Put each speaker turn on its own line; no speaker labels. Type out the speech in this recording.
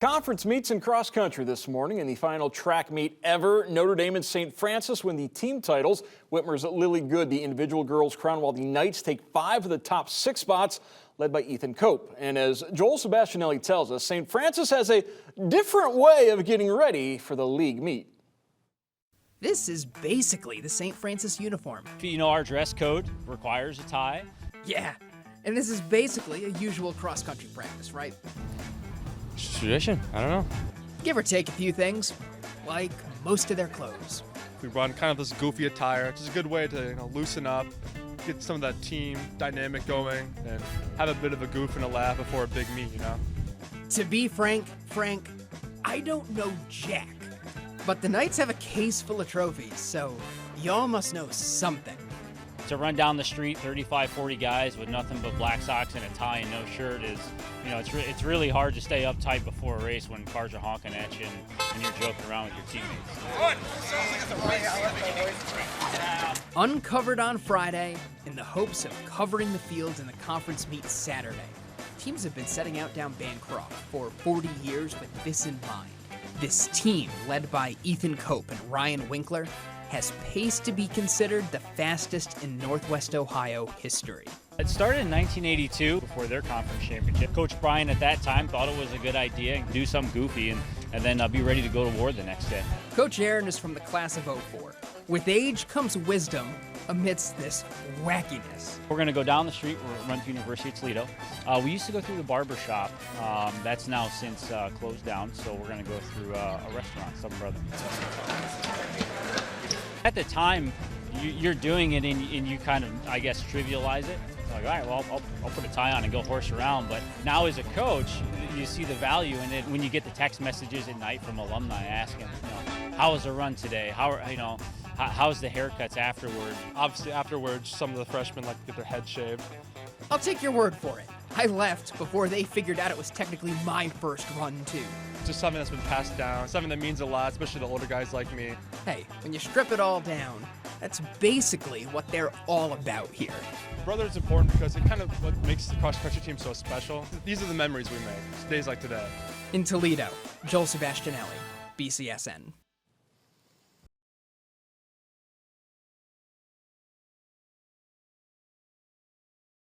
Conference meets in cross country this morning in the final track meet ever. Notre Dame and St. Francis win the team titles. Whitmer's Lily Good, the individual girls crown, while the Knights take 5 of the top 6 spots, led by Ethan Cope. And as Joel Sebastianelli tells us, St. Francis has a different way of getting ready for the league meet.
This is basically the St. Francis uniform.
You know, our dress code requires a tie.
Yeah, and this is basically a usual cross-country practice, right?
Tradition, I don't know.
Give or take a few things, like most of their clothes.
We run kind of this goofy attire. It's just a good way to loosen up, get some of that team dynamic going, and have a bit of a goof and a laugh before a big meet, you know?
To be frank, I don't know jack. But the Knights have a case full of trophies, so y'all must know something.
To run down the street, 35, 40 guys with nothing but black socks and a tie and no shirt is, it's really hard to stay uptight before a race when cars are honking at you and you're joking around with your teammates.
Uncovered on Friday in the hopes of covering the field in the conference meet Saturday. Teams have been setting out down Bancroft for 40 years with this in mind. This team, led by Ethan Cope and Ryan Winkler, has pace to be considered the fastest in Northwest Ohio history.
It started in 1982 before their conference championship. Coach Brian at that time thought it was a good idea and do something goofy and then be ready to go to war the next day.
Coach Aaron is from the class of '04. With age comes wisdom amidst this wackiness.
We're going to go down the street. We're run to University of Toledo. We used to go through the barber shop. That's now since closed down, so we're going to go through a restaurant, Southern Brother. At the time, you're doing it and you kind of, I guess, trivialize it. It's like, all right, well, I'll put a tie on and go horse around. But now as a coach, you see the value in it when you get the text messages at night from alumni asking, how was the run today? How's the haircuts afterward?
Obviously, afterwards, some of the freshmen like to get their heads shaved.
I'll take your word for it. I left before they figured out it was technically my first run, too.
Just something that's been passed down, something that means a lot, especially the older guys like me.
Hey, when you strip it all down, that's basically what they're all about here.
Brotherhood's important because it kind of what makes the cross-country team so special. These are the memories we make, days like today.
In Toledo, Joel Sebastianelli, BCSN.